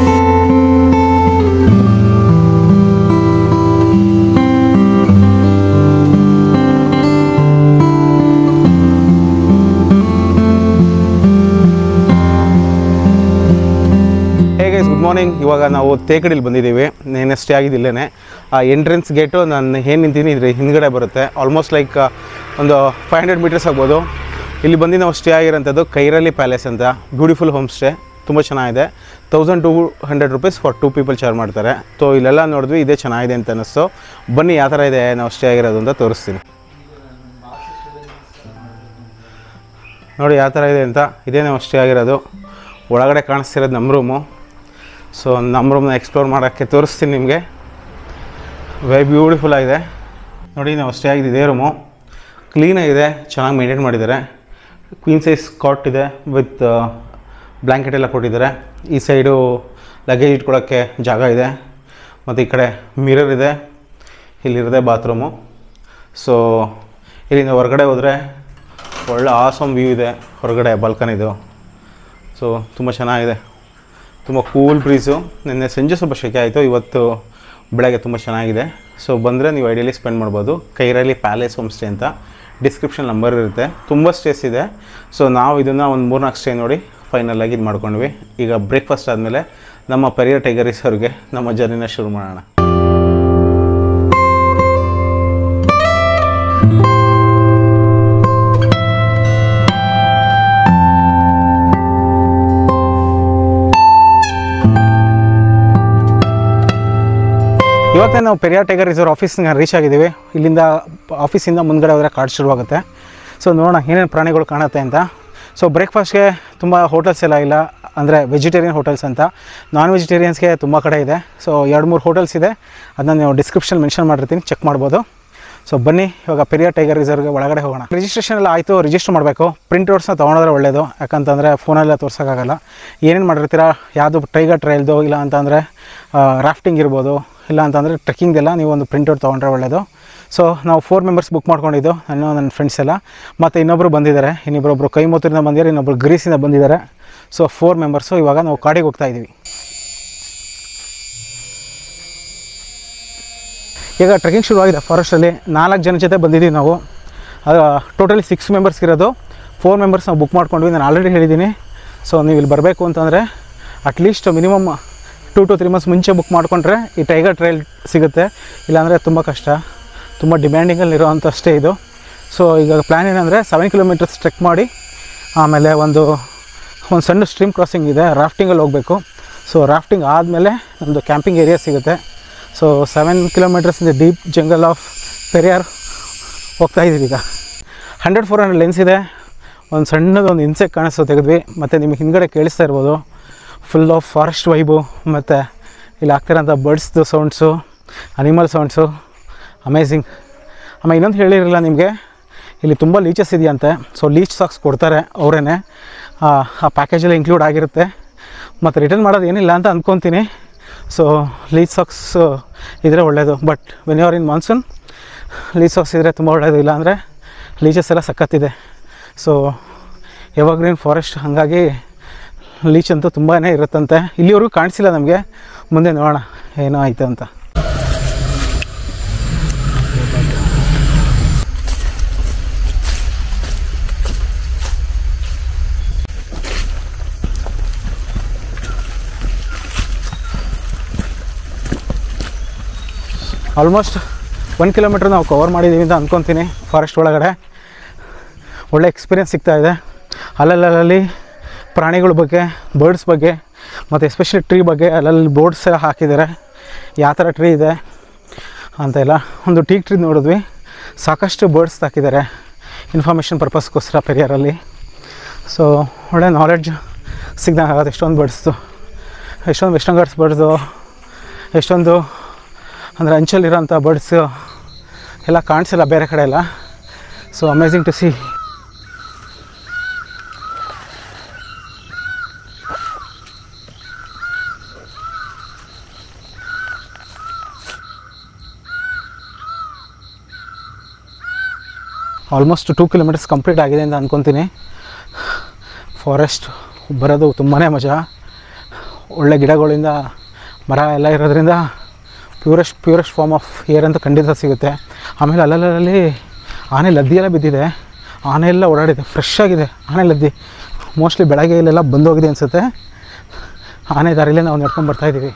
Good morning. ಇವಾಗ ನಾವು ತೇಕಡಿಲಿ ಬಂದಿದ್ದೀವಿ. ನೇನೆ ಸ್ಟೇ ಆಗಿದ್ದಿಲ್ಲೇ. ಆ ಎಂಟ್ರೆನ್ಸ್ ಗೇಟು ನಾನು ಏನು ನಿಂತೀನಿ ಇದ್ರ ಹಿಂದ್ಗಡೆ ಬರುತ್ತೆ. ಆಲ್ಮೋಸ್ಟ್ ಲೈಕ್ ಒಂದು 500 meters ಆಗ್ಬೋದು. ಇಲ್ಲಿ ಬಂದು ನಾವು ಸ್ಟೇ ಆಗಿರೋಂಥದ್ದು ಕೈರಲಿ ಪ್ಯಾಲೇಸ್ ಅಂತ. ಬ್ಯೂಟಿಫುಲ್ ಹೋಮ್ ಸ್ಟೇ, ತುಂಬ ಚೆನ್ನಾಗಿದೆ. 1200 rupees ಫಾರ್ 2 people ಚಾರ್ಜ್ ಮಾಡ್ತಾರೆ. ಸೊ ಇಲ್ಲೆಲ್ಲ ನೋಡಿದ್ವಿ, ಇದೇ ಚೆನ್ನಾಗಿದೆ ಅಂತ ಅನ್ನಿಸ್ತು. ಬನ್ನಿ ಯಾವ ಥರ ಇದೆ ನಾವು ಸ್ಟೇ ಆಗಿರೋದು ಅಂತ ತೋರಿಸ್ತೀನಿ. ನೋಡಿ ಯಾವ ಥರ ಇದೆ ಅಂತ. ಇದೇ ನಾವು ಸ್ಟೇ ಆಗಿರೋದು. ಒಳಗಡೆ ಕಾಣಿಸ್ತಿರೋದು ನಮ್ಮ ರೂಮು. ಸೊ ನಮ್ಮ ರೂಮ್ನ ಎಕ್ಸ್ಪ್ಲೋರ್ ಮಾಡೋಕ್ಕೆ ತೋರಿಸ್ತೀನಿ ನಿಮಗೆ. ವೆರಿ ಬ್ಯೂಟಿಫುಲ್ ಆಗಿದೆ. ನೋಡಿ ನಾವು ಸ್ಟೇ ಆಗಿದ್ದು ಇದೇ ರೂಮು. ಕ್ಲೀನಾಗಿದೆ, ಚೆನ್ನಾಗಿ ಮೇಂಟೈನ್ ಮಾಡಿದ್ದಾರೆ. ಕ್ವೀನ್ ಸೈಜ್ ಕಾಟ್ ಇದೆ ವಿತ್ ಬ್ಲ್ಯಾಂಕೆಟ್ ಎಲ್ಲ ಕೊಟ್ಟಿದ್ದಾರೆ. ಈ ಸೈಡು ಲಗೇಜ್ ಇಟ್ಕೊಳ್ಳೋಕ್ಕೆ ಜಾಗ ಇದೆ. ಮತ್ತು ಈ ಕಡೆ ಮಿರರ್ ಇದೆ. ಇಲ್ಲಿರೋದೇ ಬಾತ್ರೂಮು. ಸೊ ಇಲ್ಲಿಂದ ಹೊರಗಡೆ ಹೋದರೆ ಒಳ್ಳೆ ಆಸಮ್ ವ್ಯೂ ಇದೆ. ಹೊರಗಡೆ ಬಾಲ್ಕನಿದು. ಸೊ ತುಂಬ ಚೆನ್ನಾಗಿದೆ. ತುಂಬ ಕೂಲ್ ಬ್ರೀಸು. ನಿನ್ನೆ ಸಂಜೆ ಸ್ವಲ್ಪ ಶೆಕೆ ಆಯಿತು, ಇವತ್ತು ಬೆಳಗ್ಗೆ ತುಂಬ ಚೆನ್ನಾಗಿದೆ. ಸೊ ಬಂದರೆ ನೀವು ಐಡಿಯಲಿ ಸ್ಪೆಂಡ್ ಮಾಡ್ಬೋದು. ಕೈರಲಿ ಪ್ಯಾಲೇಸ್ ಹೋಮ್ ಸ್ಟೇ ಅಂತ ಡಿಸ್ಕ್ರಿಪ್ಷನ್ ನಂಬರ್ ಇರುತ್ತೆ. ತುಂಬ ಸ್ಟೇಸ್ ಇದೆ. ಸೊ ನಾವು ಇದನ್ನು ಒಂದು 3-4 ಸ್ಟೇ ನೋಡಿ ಫೈನಲಾಗಿ ಇದು ಮಾಡ್ಕೊಂಡ್ವಿ. ಈಗ ಬ್ರೇಕ್ಫಾಸ್ಟ್ ಆದಮೇಲೆ ನಮ್ಮ ಪೆರಿಯಾರ್ ಟೈಗರ್ ರಿಸರ್ವ್ಗೆ ನಮ್ಮ ಜರ್ನಿನ ಶುರು ಮಾಡೋಣ. ಇವತ್ತೇ ನಾವು ಪೆರಿಯಾರ್ ಟೈಗರ್ ರಿಸರ್ವ್ ಆಫೀಸ್ಗೆ ರೀಚ್ ಆಗಿದ್ದೀವಿ. ಇಲ್ಲಿಂದ ಆಫೀಸಿಂದ ಮುಂದ್ಗಡೆ ಹೋದರೆ ಕಾರ್ಡ್ ಶುರುವಾಗುತ್ತೆ. ಸೊ ನೋಡೋಣ ಏನೇನು ಪ್ರಾಣಿಗಳು ಕಾಣುತ್ತೆ ಅಂತ. ಸೊ ಬ್ರೇಕ್ಫಾಸ್ಟ್ಗೆ ತುಂಬ ಹೋಟೆಲ್ಸ್ ಎಲ್ಲ ಇಲ್ಲ, ಅಂದರೆ ವೆಜಿಟೇರಿಯನ್ ಹೋಟೆಲ್ಸ್ ಅಂತ. ನಾನ್ ವೆಜಿಟೇರಿಯನ್ಸ್ಗೆ ತುಂಬ ಕಡೆ ಇದೆ. ಸೊ 2-3 ಹೋಟೆಲ್ಸ್ ಇದೆ. ಅದನ್ನ ನೀವು ಡಿಸ್ಕ್ರಿಪ್ಷನ್ ಮೆನ್ಷನ್ ಮಾಡಿರ್ತೀನಿ, ಚೆಕ್ ಮಾಡ್ಬೋದು. ಸೊ ಬನ್ನಿ ಇವಾಗ ಪೆರಿಯಾರ್ ಟೈಗರ್ ರಿಸರ್ವ್ಗೆ ಒಳಗಡೆ ಹೋಗೋಣ. ರಿಜಿಸ್ಟ್ರೇಷನ್ ಎಲ್ಲ ಆಯಿತು. ರಿಜಿಸ್ಟರ್ ಮಾಡಬೇಕು. ಪ್ರಿಂಟ್ಔಟ್ಸ್ನ ತೊಗೊಂಡ್ರೆ ಒಳ್ಳೆಯದು, ಯಾಕಂತಂದರೆ ಫೋನೆಲ್ಲ ತೋರ್ಸೋಕ್ಕಾಗಲ್ಲ. ಏನೇನು ಮಾಡಿರ್ತೀರಾ, ಯಾವುದು ಟೈಗರ್ ಟ್ರಯಲ್ದು, ಇಲ್ಲ ಅಂತಂದರೆ ರಾಫ್ಟಿಂಗ್ ಇರ್ಬೋದು, ಇಲ್ಲ ಅಂತಂದರೆ ಟ್ರೆಕ್ಕಿಂಗ್ದೆಲ್ಲ ನೀವು ಒಂದು ಪ್ರಿಂಟ್ಔಟ್ ತೊಗೊಂಡ್ರೆ ಒಳ್ಳೆಯದು. ಸೊ ನಾವು 4 members ಬುಕ್ ಮಾಡ್ಕೊಂಡಿದ್ದು, ನನ್ನ ಫ್ರೆಂಡ್ಸ್ ಎಲ್ಲ. ಮತ್ತು ಇನ್ನೊಬ್ಬರು ಬಂದಿದ್ದಾರೆ, ಇನ್ನೊಬ್ಬರು ಕೈಮೂತರಿಂದ ಬಂದಿದ್ದಾರೆ, ಇನ್ನೊಬ್ಬರು ಗ್ರೀಸಿಂದ ಬಂದಿದ್ದಾರೆ. So 4 members. ಇವಾಗ ನಾವು ಕಾಡಿಗೆ ಹೋಗ್ತಾ ಇದ್ದೀವಿ. ಈಗ ಟ್ರೆಕ್ಕಿಂಗ್ ಶುರುವಾಗಿದೆ ಫಾರೆಸ್ಟಲ್ಲಿ. 4 ಜನ ಜೊತೆ ಬಂದಿದ್ದೀವಿ ನಾವು. ಅದು ಟೋಟಲಿ 6 members ಇರೋದು. 4 members ನಾವು ಬುಕ್ ಮಾಡ್ಕೊಂಡ್ವಿ. ನಾನು ಆಲ್ರೆಡಿ ಹೇಳಿದ್ದೀನಿ. ಸೊ ನೀವು ಇಲ್ಲಿ ಬರಬೇಕು ಅಂತಂದರೆ ಅಟ್ಲೀಸ್ಟ್ ಮಿನಿಮಮ್ 2 to 3 months ಮುಂಚೆ ಬುಕ್ ಮಾಡಿಕೊಂಡ್ರೆ ಈ ಟೈಗರ್ ಟ್ರೈಲ್ ಸಿಗುತ್ತೆ. ಇಲ್ಲಾಂದರೆ ತುಂಬ ಕಷ್ಟ, ತುಂಬ ಡಿಮ್ಯಾಂಡಿಂಗಲ್ಲಿರೋವಂಥ ಸ್ಟೇ ಇದು. ಸೊ ಈಗ ಪ್ಲ್ಯಾನ್ ಏನಂದರೆ 7 kilometers ಟ್ರೆಕ್ ಮಾಡಿ ಆಮೇಲೆ ಒಂದು ಸಣ್ಣ ಸ್ಟ್ರೀಮ್ ಕ್ರಾಸಿಂಗ್ ಇದೆ, ರಾಫ್ಟಿಂಗಲ್ಲಿ ಹೋಗಬೇಕು. ಸೊ ರಾಫ್ಟಿಂಗ್ ಆದಮೇಲೆ ನಮ್ಮದು ಕ್ಯಾಂಪಿಂಗ್ ಏರಿಯಾ ಸಿಗುತ್ತೆ. So 7 kilometers in the deep jungle of Periyar ಹೋಗ್ತಾ ಇದ್ದೀವಿ. ಈಗ 100-400 ಲೆನ್ಸ್ ಇದೆ. ಒಂದು ಸಣ್ಣದೊಂದು ಇನ್ಸೆಕ್ಟ್ ಕಾಣಿಸ್ತು ತೆಗೆದ್ವಿ. ಮತ್ತು ನಿಮಗೆ ಹಿಂದ್ಗಡೆ ಕೇಳಿಸ್ತಾ ಇರ್ಬೋದು, ಫುಲ್ ಆಫ್ ಫಾರೆಸ್ಟ್ ವೈಬು. ಮತ್ತು ಇಲ್ಲಿ ಆಗ್ತಿರೋಂಥ ಬರ್ಡ್ಸ್ದು ಸೌಂಡ್ಸು, ಅನಿಮಲ್ ಸೌಂಡ್ಸು, ಅಮೇಝಿಂಗ್. ಆಮೇಲೆ ಇನ್ನೊಂದು ಹೇಳಿರಲಿಲ್ಲ ನಿಮಗೆ, ಇಲ್ಲಿ ತುಂಬ ಲೀಚಸ್ ಇದೆಯಂತೆ. ಸೊ ಲೀಚ್ ಸಾಕ್ಸ್ ಕೊಡ್ತಾರೆ ಅವರೇ, ಆ ಪ್ಯಾಕೇಜಲ್ಲಿ ಇನ್ಕ್ಲೂಡ್ ಆಗಿರುತ್ತೆ. ಮತ್ತು ರಿಟರ್ನ್ ಮಾಡೋದು ಏನಿಲ್ಲ ಅಂತ ಅಂದ್ಕೊತೀನಿ. ಸೊ ಲೀಚ್ ಸಾಕ್ಸ್ ಇದ್ದರೆ ಒಳ್ಳೆಯದು. But when you are in monsoon leech socks ಇದ್ದರೆ ತುಂಬ ಒಳ್ಳೆಯದು. ಇಲ್ಲ ಅಂದರೆ ಲೀಚಸ್ ಎಲ್ಲ ಸಖತ್ತಿದೆ. ಸೊ ಎವರ್ಗ್ರೀನ್ ಫಾರೆಸ್ಟ್, ಹಾಗಾಗಿ ಲೀಚ್ ಅಂತೂ ತುಂಬಾ ಇರುತ್ತಂತೆ. ಇಲ್ಲಿವರೆಗೂ ಕಾಣಿಸಿಲ್ಲ ನಮಗೆ, ಮುಂದೆ ನೋಡೋಣ ಏನೋ ಆಯಿತು ಅಂತ. ಆಲ್ಮೋಸ್ಟ್ 1 ಕಿಲೋಮೀಟ್ರ್ ನಾವು ಕವರ್ ಮಾಡಿದ್ದೀವಿ ಅಂತ ಅಂದ್ಕೊತೀನಿ. ಫಾರೆಸ್ಟ್ ಒಳಗಡೆ ಒಳ್ಳೆ ಎಕ್ಸ್ಪೀರಿಯೆನ್ಸ್ ಸಿಗ್ತಾಯಿದೆ. ಅಲ್ಲಲ್ಲಿ ಪ್ರಾಣಿಗಳ ಬಗ್ಗೆ, ಬರ್ಡ್ಸ್ ಬಗ್ಗೆ ಮತ್ತು ಎಸ್ಪೆಷಲಿ ಟ್ರೀ ಬಗ್ಗೆ ಅಲ್ಲಲ್ಲಿ ಬೋರ್ಡ್ಸ್ ಎಲ್ಲ ಹಾಕಿದ್ದಾರೆ, ಯಾವ ಥರ ಟ್ರೀ ಇದೆ ಅಂತೆಲ್ಲ. ಒಂದು ಟೀಕ್ ಟ್ರೀ ನೋಡಿದ್ವಿ, ಸಾಕಷ್ಟು ಬರ್ಡ್ಸ್ ಹಾಕಿದ್ದಾರೆ ಇನ್ಫಾರ್ಮೇಷನ್ ಪರ್ಪಸ್ಗೋಸ್ಕರ ಪೆರಿಯಾರಲ್ಲಿ. ಸೊ ಒಳ್ಳೆ ನಾಲೆಡ್ಜ್ ಸಿಗ್ದಂಗೆ ಆಗುತ್ತೆ. ಎಷ್ಟೊಂದು ಬರ್ಡ್ಸ್ದು, ಎಷ್ಟೊಂದು ವೆಸ್ಟರ್ನ್ ಘಾಟ್ಸ್ ಬರ್ಡ್ಸು, ಎಷ್ಟೊಂದು ಅಂದರೆ ಅಂಚಲ್ಲಿರೋಂಥ ಬರ್ಡ್ಸ್ ಎಲ್ಲ ಕಾಣಿಸಿಲ್ಲ ಬೇರೆ ಕಡೆ ಎಲ್ಲ. So amazing to see. Almost 2 kilometres complete ಆಗಿದೆ ಅಂತ ಅಂದ್ಕೊತೀನಿ. ಫಾರೆಸ್ಟ್ ಬರೋದು ತುಂಬಾ ಮಜಾ. ಒಳ್ಳೆ ಗಿಡಗಳಿಂದ ಮರ ಎಲ್ಲ ಇರೋದ್ರಿಂದ ಪ್ಯೂರೆಸ್ಟ್ ಫಾರ್ಮ್ ಆಫ್ ಏರ್ ಅಂತ ಖಂಡಿತ ಸಿಗುತ್ತೆ. ಆಮೇಲೆ ಅಲ್ಲಲ್ಲಿ ಆನೆ ಲದ್ದಿ ಎಲ್ಲ ಬಿದ್ದಿದೆ, ಆನೆ ಎಲ್ಲ ಓಡಾಡಿದೆ, ಫ್ರೆಶ್ ಆಗಿದೆ ಆನೆ ಲದ್ದಿ. ಮೋಸ್ಟ್ಲಿ ಬೆಳಗ್ಗೆ ಇಲ್ಲೆಲ್ಲ ಬಂದೋಗಿದೆ ಅನಿಸುತ್ತೆ. ಆನೆ ದಾರಿಲೇ ನಾವು ನಡ್ಕೊಂಡು ಬರ್ತಾಯಿದ್ದೀವಿ.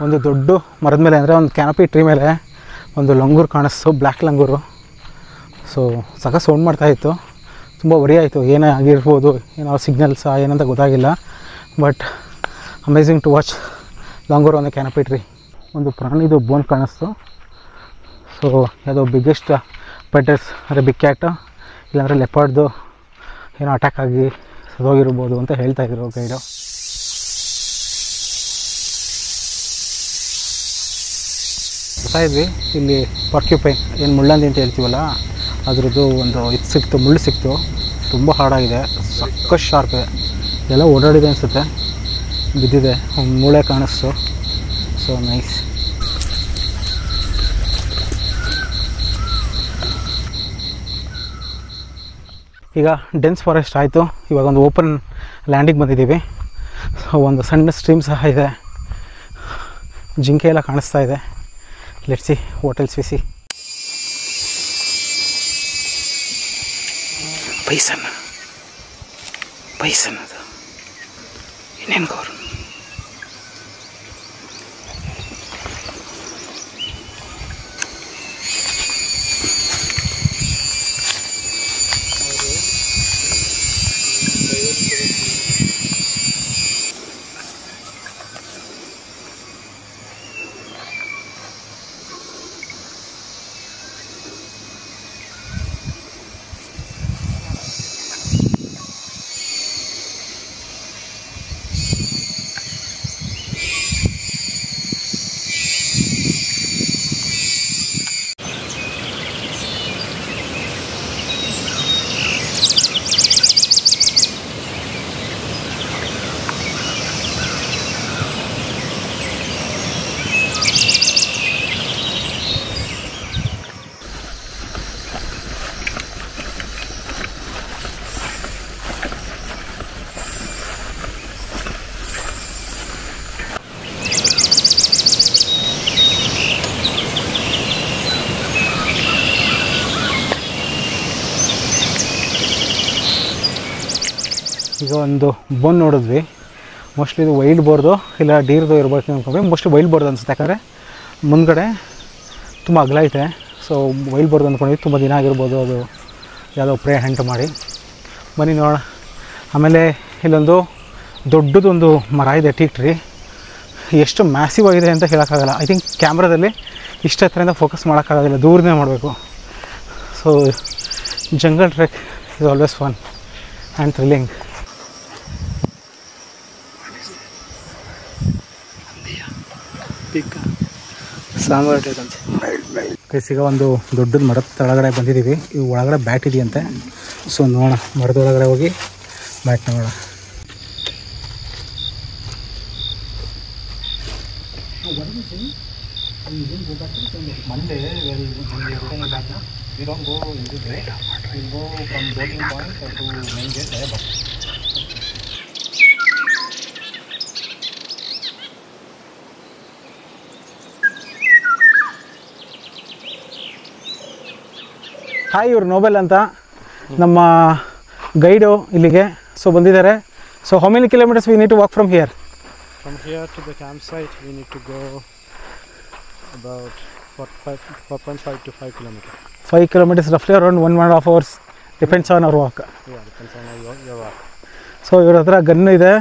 ಒಂದು ದೊಡ್ಡ ಮರದ ಮೇಲೆ ಅಂದರೆ ಒಂದು ಕ್ಯಾನಪಿ ಟ್ರೀ ಮೇಲೆ ಒಂದು ಲಂಗೂರು ಕಾಣಿಸ್ತು, ಬ್ಲ್ಯಾಕ್ ಲಂಗೂರು. ಸೊ ಸಖತ್ ಸೌಂಡ್ ಮಾಡ್ತಾಯಿತ್ತು, ತುಂಬ ವರಿ ಆಯಿತು. ಏನೇ ಆಗಿರ್ಬೋದು, ಏನೋ ಸಿಗ್ನಲ್ಸಾ ಏನಂತ ಗೊತ್ತಾಗಿಲ್ಲ. ಬಟ್ ಅಮೇಝಿಂಗ್ ಟು ವಾಚ್ ಲಂಗೂರು ಒಂದು ಕ್ಯಾನಪಿ ಟ್ರೀ. ಒಂದು ಪ್ರಾಣಿದು ಬೋನ್ ಕಾಣಿಸ್ತು. ಸೊ ಯಾವುದೋ ಬಿಗ್ಗೆಸ್ಟ್ ಪೆಟರ್ಸ್ ಅಂದರೆ ಬಿಗ್ ಕ್ಯಾಟ್ ಇಲ್ಲಾಂದರೆ ಲೆಪರ್ಡ್ದು ಏನೋ ಅಟ್ಯಾಕ್ ಆಗಿ ಸದೋಗಿರ್ಬೋದು ಅಂತ ಹೇಳ್ತಾಯಿದ್ರು ಗೈಡು. ಇದ್ವಿ ಇಲ್ಲಿ ಪಾರ್ಕ್ಯುಪೈನ್, ಏನು ಮುಳ್ಳಂದಿ ಅಂತ ಹೇಳ್ತೀವಲ್ಲ, ಅದ್ರದ್ದು ಒಂದು ಇದು ಸಿಕ್ತು, ಮುಳ್ಳು ಸಿಕ್ತು. ತುಂಬ ಹಾರ್ಡಾಗಿದೆ, ಸಕ್ಕತ್ ಶಾರ್ಪ್ ಇದೆ. ಎಲ್ಲ ಓಡಾಡಿದೆ ಅನಿಸುತ್ತೆ, ಬಿದ್ದಿದೆ, ಒಂದು ಮೂಳೆ ಕಾಣಿಸ್ತು. So nice. ಈಗ ಡೆನ್ಸ್ ಫಾರೆಸ್ಟ್ ಆಯಿತು, ಇವಾಗ ಒಂದು ಓಪನ್ ಲ್ಯಾಂಡಿಗೆ ಬಂದಿದ್ದೀವಿ. ಸೊ ಒಂದು ಸಣ್ಣ ಸ್ಟ್ರೀಮ್ ಸಹ ಇದೆ, ಜಿಂಕೆ ಎಲ್ಲ ಕಾಣಿಸ್ತಾ ಇದೆ. Let's see what else we C. Bison ಅದು ಇನ್ನೇನು ಗೌರು. ಈಗ ಒಂದು ಬೋನ್ ನೋಡಿದ್ವಿ, ಮೋಸ್ಟ್ಲಿ ಇದು ವೈಲ್ಡ್ ಬೋರ್ದು ಇಲ್ಲ ಡೀರ್ದು ಇರ್ಬೇಕು ಅಂದ್ಕೊಂಡ್ವಿ. ಮೋಸ್ಟ್ಲಿ ವೈಲ್ಡ್ ಬೋರ್ದು ಅನ್ಸುತ್ತೆ, ಯಾಕಂದರೆ ಮುಂದ್ಗಡೆ ತುಂಬ ಅಗಲ ಐತೆ. ಸೊ ವೈಲ್ಡ್ ಬೋರ್ದು ಅಂದ್ಕೊಂಡ್ವಿ, ತುಂಬ ದಿನ ಆಗಿರ್ಬೋದು ಅದು ಯಾವುದೋ ಪ್ರೇ ಹಂಟ್ ಮಾಡಿ. ಬನ್ನಿ ನೋಡೋಣ. ಆಮೇಲೆ ಇಲ್ಲೊಂದು ದೊಡ್ಡದೊಂದು ಮರ ಇದೆ, ಟೀಕ್ ಟ್ರೀ. ಎಷ್ಟು ಮ್ಯಾಸಿವ್ ಆಗಿದೆ ಅಂತ ಹೇಳೋಕ್ಕಾಗಲ್ಲ. ಐ ಥಿಂಕ್ ಕ್ಯಾಮ್ರಾದಲ್ಲಿ ಇಷ್ಟ ಹತ್ರದಿಂದ ಫೋಕಸ್ ಮಾಡೋಕ್ಕಾಗೋದಿಲ್ಲ, ದೂರನೇ ಮಾಡಬೇಕು. So jungle trek is always fun and thrilling. Sambar ಟೈಗಂತೆ. ಈಗ ಒಂದು ದೊಡ್ಡದ ಮರದ ಕೆಳಗಡೆ ಬಂದಿದ್ದೀವಿ. ಈ ಒಳಗಡೆ ಬ್ಯಾಟ್ ಇದೆಯಂತೆ. ಸೊ ನೋಡೋಣ, ಮರದ ಒಳಗಡೆ ಹೋಗಿ ಬ್ಯಾಟ್ ನೋಡೋಣ. ಹಾಯ್, ಇವ್ರು ನೋಬೆಲ್ ಅಂತ ನಮ್ಮ ಗೈಡು ಇಲ್ಲಿಗೆ. ಸೊ ಬಂದಿದ್ದಾರೆ. So how many kilometres we need to walk from here? From here to the campsite we need to go about 4.5 to 5 kilometers. 5 kilometers, roughly around 1.5 hours. Depends on our walk. Yeah, depends on your walk. So ಇವ್ರ ಹತ್ರ gun ಇದೆ,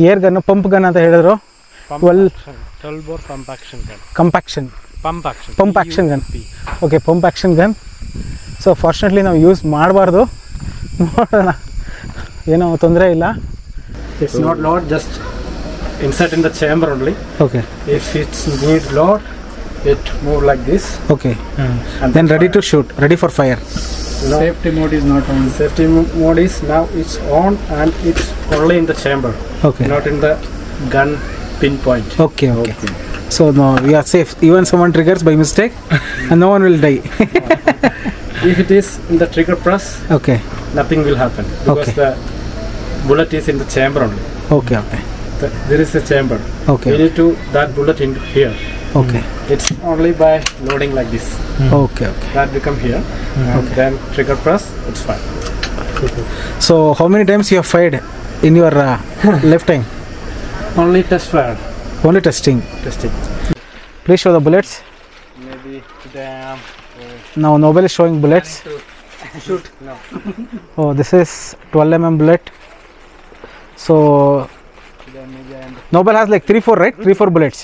air gun, pump gun ಅಂತ ಹೇಳಿದ್ರು. 12 bore pump action gun. Pump action gun. Okay, pump action gun. So fortunately ನಾವು use ಮಾಡಬಾರ್ದು. ನೋಡೋಣ, ಏನೋ ತೊಂದರೆ ಇಲ್ಲ. It's not load, just insert in the chamber only. Okay. If it's need load, it move like this. Okay. And then ready to shoot, ready for fire. No. Safety mode is not on. Safety mode is now it's on and it's only in the chamber. Okay. Not in the gun pinpoint. Okay. So no, we are safe. Even someone triggers by mistake and no one will die. If it is in the trigger press, Okay. nothing will happen because Okay. the bullet is in the chamber only. Okay. There is a chamber. Okay. We need to that bullet in here. Okay. It's only by loading like this. Okay. That become here and then trigger press, it's fine. So how many times you have fired in your lifetime? Only test fire. Only testing. Please show the bullets. Maybe today Now Nobel is showing bullets. shoot. No. Oh, this is 12 mm bullet. So Today maybe I am Nobel has like 3-4, right? 3-4 bullets.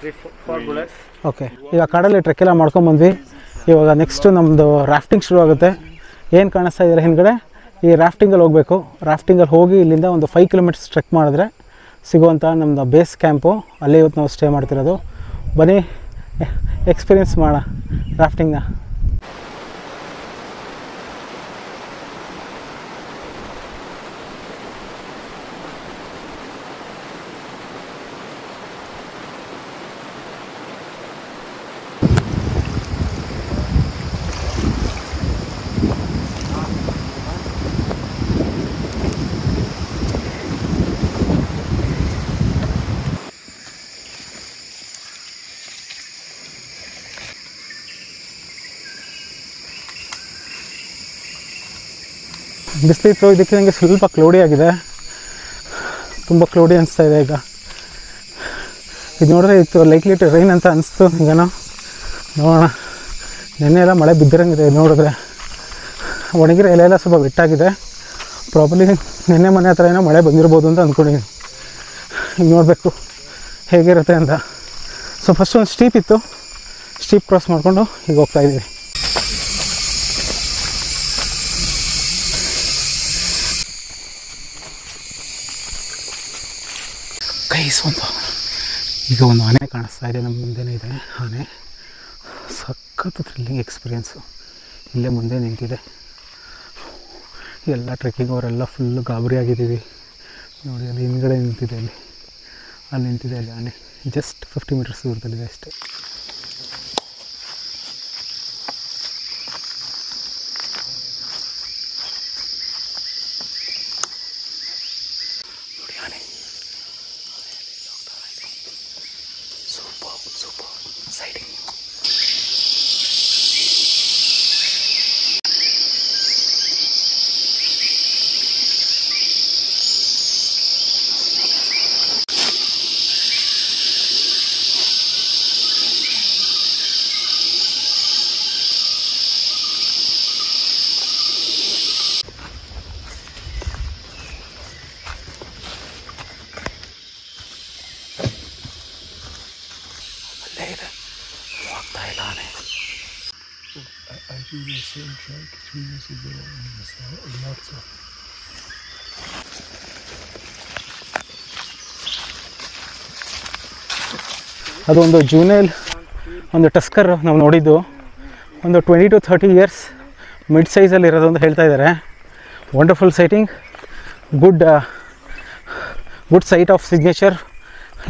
3-4 bullets. Okay, ಈಗ ಕಾಡಲ್ಲಿ trek ಎಲ್ಲ ಮಾಡ್ಕೊಂಬಂದ್ವಿ. ಇವಾಗ next ನಮ್ಮದು rafting ಶುರು ಆಗುತ್ತೆ. ಏನು ಕಾಣಿಸ್ತಾ ಇದ್ದಾರೆ ಹಿಂದ್ಗಡೆ, ಈ ರಾಫ್ಟಿಂಗಲ್ಲಿ ಹೋಗಬೇಕು. ರಾಫ್ಟಿಂಗಲ್ಲಿ ಹೋಗಿ ಇಲ್ಲಿಂದ ಒಂದು 5 kilometers ಟ್ರೆಕ್ ಮಾಡಿದ್ರೆ ಸಿಗುವಂಥ ನಮ್ಮದು ಬೇಸ್ ಕ್ಯಾಂಪು. ಅಲ್ಲೇ ಇವತ್ತು ನಾವು ಸ್ಟೇ ಮಾಡ್ತಿರೋದು. ಬನ್ನಿ ಎಕ್ಸ್ಪೀರಿಯನ್ಸ್ ಮಾಡೋಣ ರಾಫ್ಟಿಂಗ್ನ. ಬಿಸಿಲಿತ್ತು, ಇದಕ್ಕೆ ನನಗೆ ಸ್ವಲ್ಪ ಕ್ಲೌಡಿ ಆಗಿದೆ, ತುಂಬ ಕ್ಲೌಡಿ ಅನಿಸ್ತಾ ಇದೆ ಈಗ. ಇದು ನೋಡಿದ್ರೆ ಇತ್ತು ಲೈಕ್ಲಿ ಟು ರೈನ್ ಅಂತ ಅನಿಸ್ತು. ಈಗ ನೋಡೋಣ, ನೆನ್ನೆ ಎಲ್ಲ ಮಳೆ ಬಿದ್ದಿರಂಗಿದೆ. ನೋಡಿದ್ರೆ ಒಣಗಿರೋ ಎಲೆ ಎಲ್ಲ ಸ್ವಲ್ಪ ಬೆಟ್ಟಾಗಿದೆ. ಪ್ರಾಬ್ಲಿ ನೆನ್ನೆ ಮನೆ ಹತ್ರ ಏನೋ ಮಳೆ ಬಂದಿರ್ಬೋದು ಅಂತ ಅಂದ್ಕೊಂಡಿದ್ದೀನಿ. ಈಗ ನೋಡಬೇಕು ಹೇಗಿರುತ್ತೆ ಅಂತ. ಸೊ ಫಸ್ಟ್ ಒಂದು ಸ್ಟೀಪ್ ಇತ್ತು, ಸ್ಟೀಪ್ ಕ್ರಾಸ್ ಮಾಡಿಕೊಂಡು ಈಗ ಹೋಗ್ತಾಯಿದ್ದೀವಿ. ಈಗ ಒಂದು ಆನೆ ಕಾಣಿಸ್ತಾ ಇದೆ, ನಮ್ಮ ಮುಂದೆನೇ ಇದೆ ಆನೆ. ಸಖತ್ತು ಥ್ರಿಲ್ಲಿಂಗ್ ಎಕ್ಸ್ಪೀರಿಯೆನ್ಸು. ಇಲ್ಲೇ ಮುಂದೆ ನಿಂತಿದೆ. ಎಲ್ಲ ಟ್ರೆಕ್ಕಿಂಗ್ ಅವರೆಲ್ಲ ಫುಲ್ಲು ಗಾಬರಿ ಆಗಿದ್ದೀವಿ. ನೋಡಿ, ಅಲ್ಲಿ ಹಿಂದ್ಗಡೆ ನಿಂತಿದೆ, ಅಲ್ಲಿ ನಿಂತಿದೆ ಅಲ್ಲಿ ಆನೆ. ಜಸ್ಟ್ 50 meters ದೂರದಲ್ಲಿದೆ ಅಷ್ಟೇ. ನೋಡಿ ಆನೆ ಸೂಪರ್ ಸೈಡಿಂಗ್. ಹೋಗ್ತಾ ಇಲ್ಲ ಆನೆ. ಅದೊಂದು ಜೂನೇಲ್ ಒಂದು ಟಸ್ಕರ್ ನಾವು ನೋಡಿದ್ದು ಒಂದು 20 to 30 ಇಯರ್ಸ್ ಮಿಡ್ ಸೈಜಲ್ಲಿ ಇರೋದು ಅಂತ ಹೇಳ್ತಾ ಇದ್ದಾರೆ. Wonderful citing, good site of signature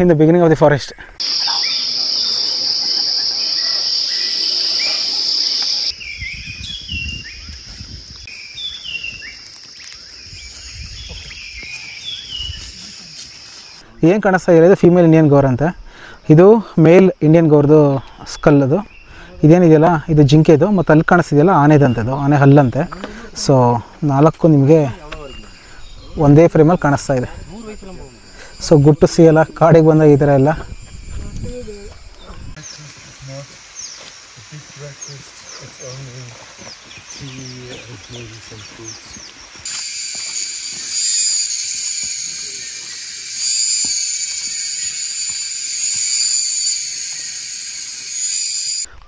in the beginning of the forest. ಏನು ಕಾಣಿಸ್ತಾ ಇದೆ, ಇದು ಫೀಮೇಲ್ ಇಂಡಿಯನ್ ಗೌರ್ ಅಂತ. ಇದು ಮೇಲ್ ಇಂಡಿಯನ್ ಗೌರ್ದು ಸ್ಕಲ್. ಅದು ಇದೇನಿದೆಯಲ್ಲ ಇದು ಜಿಂಕೆದು, ಮತ್ತು ಅಲ್ಲಿ ಕಾಣಿಸ್ತಿದೆಯಲ್ಲ ಆನೆದಂಥದ್ದು, ಆನೆ ಹಲ್ಲಂತೆ. ಸೊ 4 ನಿಮಗೆ ಒಂದೇ ಫ್ರೇಮಲ್ಲಿ ಕಾಣಿಸ್ತಾ ಇದೆ. ಸೊ ಗುಡ್ ಟು ಸಿ ಎಲ್ಲ, ಕಾಡಿಗೆ ಬಂದಾಗ ಈ ಥರ ಎಲ್ಲ.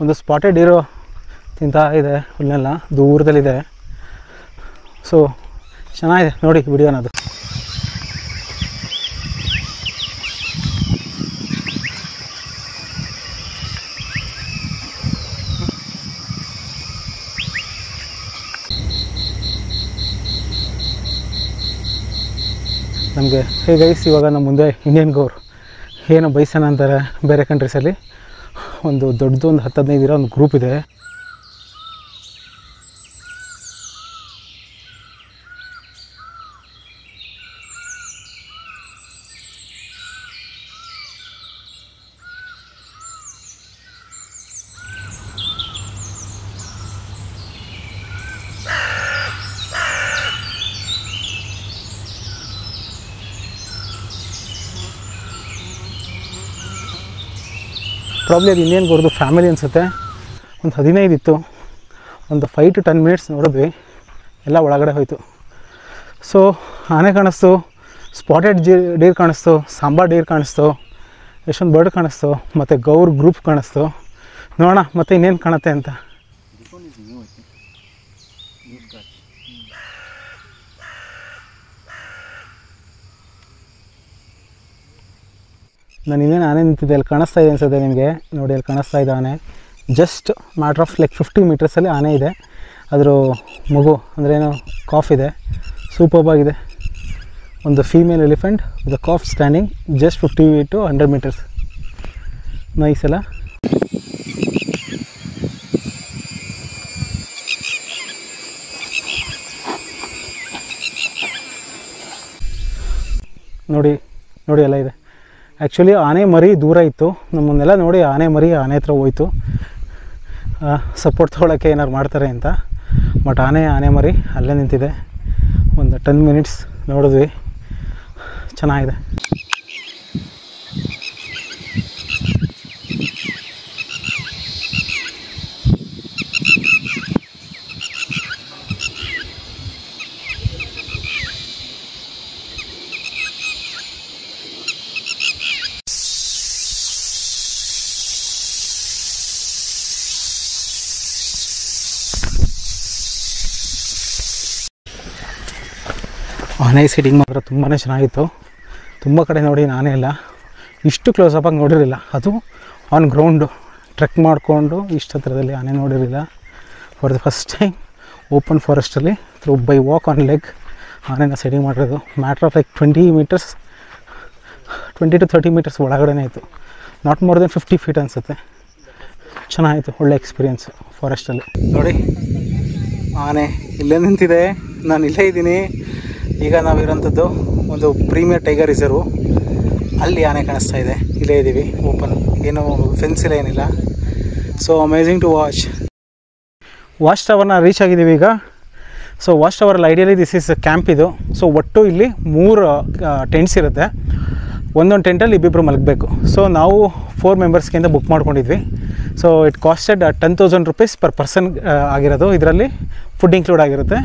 ಒಂದು ಸ್ಪಾಟೆಡ್ ಡೀರು ತಿಂತಾ ಇದೆ ಹುಲ್ಲನ್ನೆಲ್ಲ, ದೂರದಲ್ಲಿದೆ. ಸೊ ಚೆನ್ನಾಗಿದೆ ನೋಡಿ ವಿಡಿಯೋನದು. ನಮಗೆ ಹೇ ಗೈಸ್, ಇವಾಗ ನಮ್ಮ ಮುಂದೆ ಇಂಡಿಯನ್ ಗೌರ್ ಏನು ಬೈಸನ್ ಅಂತಾರೆ ಬೇರೆ ಕಂಟ್ರೀಸಲ್ಲಿ, ಒಂದು ದೊಡ್ಡದು ಒಂದು 10-15 ಇರೋ ಒಂದು ಗ್ರೂಪ್ ಇದೆ. ಪ್ರಾಬ್ಲಿ ಅದು ಇಂಡಿಯನ್ ಗೌರ್ದು ಫ್ಯಾಮಿಲಿ ಅನಿಸುತ್ತೆ. ಒಂದು 15 ಇತ್ತು, ಒಂದು 5 to 10 ಮಿನಿಟ್ಸ್ ನೋಡಿದ್ವಿ, ಎಲ್ಲ ಒಳಗಡೆ ಹೋಯಿತು. ಸೊ ಆನೆ ಕಾಣಿಸ್ತು, ಸ್ಪಾಟೆಡ್ ಡೀರ್ ಕಾಣಿಸ್ತು, ಸಾಂಬಾರ್ ಡೀರ್ ಕಾಣಿಸ್ತು, ಎಷ್ಟೊಂದು ಬರ್ಡ್ ಕಾಣಿಸ್ತು, ಮತ್ತು ಗೌರ್ ಗ್ರೂಪ್ ಕಾಣಿಸ್ತು. ನೋಡೋಣ ಮತ್ತು ಇನ್ನೇನು ಕಾಣುತ್ತೆ ಅಂತ. ನಾನು ಇನ್ನೇನು ಆನೆ ನಿಂತಿದ್ದೆ, ಅಲ್ಲಿ ಕಾಣಿಸ್ತಾ ಇದೆ ಅನ್ಸುತ್ತೆ ನಿಮಗೆ. ನೋಡಿ ಅಲ್ಲಿ ಕಾಣಿಸ್ತಾ ಇದೆ ಆನೆ. ಜಸ್ಟ್ ಮ್ಯಾಟ್ರ್ ಆಫ್ ಲೈಕ್ 50 ಮೀಟರ್ಸಲ್ಲಿ ಆನೆ ಇದೆ. ಅದರ ಮಗು ಅಂದ್ರೇನು ಕಾಫ್ ಇದೆ, ಸೂಪರ್ಬಾಗಿದೆ. ಒಂದು female elephant with calf standing just 50 to 100 metres. Nice ಅಲ್ಲ. ನೋಡಿ ನೋಡಿ ಎಲ್ಲ ಇದೆ. ಆ್ಯಕ್ಚುಲಿ ಆನೆ ಮರಿ ದೂರ ಇತ್ತು, ನಮ್ಮನ್ನೆಲ್ಲ ನೋಡಿ ಆನೆ ಮರಿ ಆನೆ ಹತ್ರ ಹೋಯ್ತು ಸಪೋರ್ಟ್ ತೊಗೊಳಕ್ಕೆ ಏನಾರು ಮಾಡ್ತಾರೆ ಅಂತ. ಬಟ್ ಆನೆ ಮರಿ ಅಲ್ಲೇ ನಿಂತಿದೆ. ಒಂದು 10 ಮಿನಿಟ್ಸ್ ನೋಡಿದ್ವಿ, ಚೆನ್ನಾಗಿದೆ. ಆನೆ ಸೀಟಿಂಗ್ ಮಾತ್ರ ತುಂಬಾ ಚೆನ್ನಾಗಿತ್ತು. ತುಂಬ ಕಡೆ ನೋಡಿ ಆನೆ ಇಲ್ಲ, ಇಷ್ಟು ಕ್ಲೋಸಪ್ಪಾಗಿ ನೋಡಿರಲಿಲ್ಲ. ಅದು ಆನ್ ಗ್ರೌಂಡು ಟ್ರೆಕ್ ಮಾಡಿಕೊಂಡು ಇಷ್ಟು ಹತ್ರದಲ್ಲಿ ಆನೆ ನೋಡಿರಲಿಲ್ಲ. For the first time open ಫಾರೆಸ್ಟಲ್ಲಿ through by walk on leg ಆನೆನ ಸೆಟ್ಟಿಂಗ್ ಮಾಡಿರೋದು. Matter of like 20 to 30 metres ಒಳಗಡೆ ಇತ್ತು. ನಾಟ್ ಮೋರ್ ದೆನ್ 50 ಫೀಟ್ ಅನಿಸುತ್ತೆ. ಚೆನ್ನಾಗಿತ್ತು, ಒಳ್ಳೆ ಎಕ್ಸ್ಪೀರಿಯೆನ್ಸು ಫಾರೆಸ್ಟಲ್ಲಿ. ನೋಡಿ ಆನೆ ಇಲ್ಲೇ ನಿಂತಿದೆ, ನಾನು ಇಲ್ಲೇ ಇದ್ದೀನಿ. ಈಗ ನಾವಿರೋಂಥದ್ದು ಒಂದು ಪ್ರೀಮಿಯರ್ ಟೈಗರ್ ರಿಸರ್ವು, ಅಲ್ಲಿ ಆನೆ ಕಾಣಿಸ್ತಾ ಇದೆ. ಇಲ್ಲೇ ಇದ್ದೀವಿ, ಓಪನ್, ಏನು ಫೆನ್ಸ್ ಇಲ್ಲ, ಏನಿಲ್ಲ. ಸೊ ಅಮೇಝಿಂಗ್ ಟು ವಾಚ್ ಟವರ್ನ ರೀಚ್ ಆಗಿದ್ದೀವಿ ಈಗ. ಸೊ ವಾಚ್ ಟವರಲ್ಲಿ ಐಡಿಯಲಿ ದಿಸ್ ಈಸ್ ಕ್ಯಾಂಪ್ ಇದು. ಸೊ ಒಟ್ಟು ಇಲ್ಲಿ 3 ಟೆಂಟ್ಸ್ ಇರುತ್ತೆ. ಒಂದೊಂದು ಟೆಂಟಲ್ಲಿ ಇಬ್ಬಿಬ್ಬರು ಮಲಗಬೇಕು. ಸೊ ನಾವು 4 ಮೆಂಬರ್ಸ್ಗಿಂತ ಬುಕ್ ಮಾಡ್ಕೊಂಡಿದ್ವಿ. So it costed 10,000 rupees per person ಆಗಿರೋದು. ಇದರಲ್ಲಿ ಫುಡ್ ಇನ್ಕ್ಲೂಡ್ ಆಗಿರುತ್ತೆ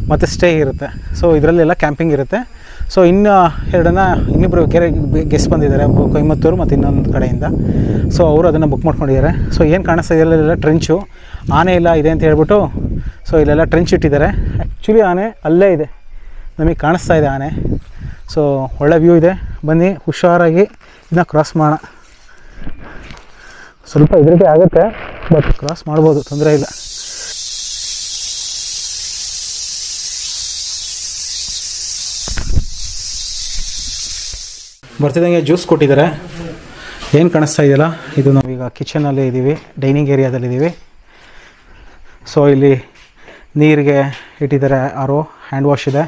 ಮತ್ತು ಸ್ಟೇ ಇರುತ್ತೆ. ಸೊ ಇದರಲ್ಲೆಲ್ಲ ಕ್ಯಾಂಪಿಂಗ್ ಇರುತ್ತೆ. ಸೊ ಇನ್ನಿಬ್ಬರು ಗೆಸ್ಟ್ ಬಂದಿದ್ದಾರೆ, ಕೊಯಮತ್ತೂರು ಮತ್ತು ಇನ್ನೊಂದು ಕಡೆಯಿಂದ. ಸೊ ಅವರು ಅದನ್ನು ಬುಕ್ ಮಾಡ್ಕೊಂಡಿದ್ದಾರೆ. ಸೊ ಏನು ಕಾಣಿಸ್ತಾ ಇದೆಲ್ಲ ಟ್ರೆಂಚು, ಆನೆ ಇಲ್ಲ ಇದೆ ಅಂತ ಹೇಳ್ಬಿಟ್ಟು ಸೊ ಇಲ್ಲೆಲ್ಲ ಟ್ರೆಂಚ್ ಇಟ್ಟಿದ್ದಾರೆ. ಆ್ಯಕ್ಚುಲಿ ಆನೆ ಅಲ್ಲೇ ಇದೆ, ನಮಗೆ ಕಾಣಿಸ್ತಾ ಇದೆ ಆನೆ. ಸೊ ಒಳ್ಳೆ ವ್ಯೂ ಇದೆ. ಬನ್ನಿ ಹುಷಾರಾಗಿ ಇದನ್ನ ಕ್ರಾಸ್ ಮಾಡೋಣ. ಸ್ವಲ್ಪ ಹೆದರಿಕೆ ಆಗುತ್ತೆ, ಬಟ್ ಕ್ರಾಸ್ ಮಾಡ್ಬೋದು, ತೊಂದರೆ ಇಲ್ಲ. ಬರ್ತಿದ್ದಂಗೆ ಜ್ಯೂಸ್ ಕೊಟ್ಟಿದ್ದಾರೆ. ಏನು ಕಾಣಿಸ್ತಾ ಇದೆಯಲ್ಲ, ಇದು ನಾವೀಗ ಕಿಚನಲ್ಲಿ ಇದ್ದೀವಿ, ಡೈನಿಂಗ್ ಏರಿಯಾದಲ್ಲಿದ್ದೀವಿ. ಸೊ ಇಲ್ಲಿ ನೀರಿಗೆ ಇಟ್ಟಿದ್ದಾರೆ, ಆರೋ ಹ್ಯಾಂಡ್ ವಾಶ್ ಇದೆ.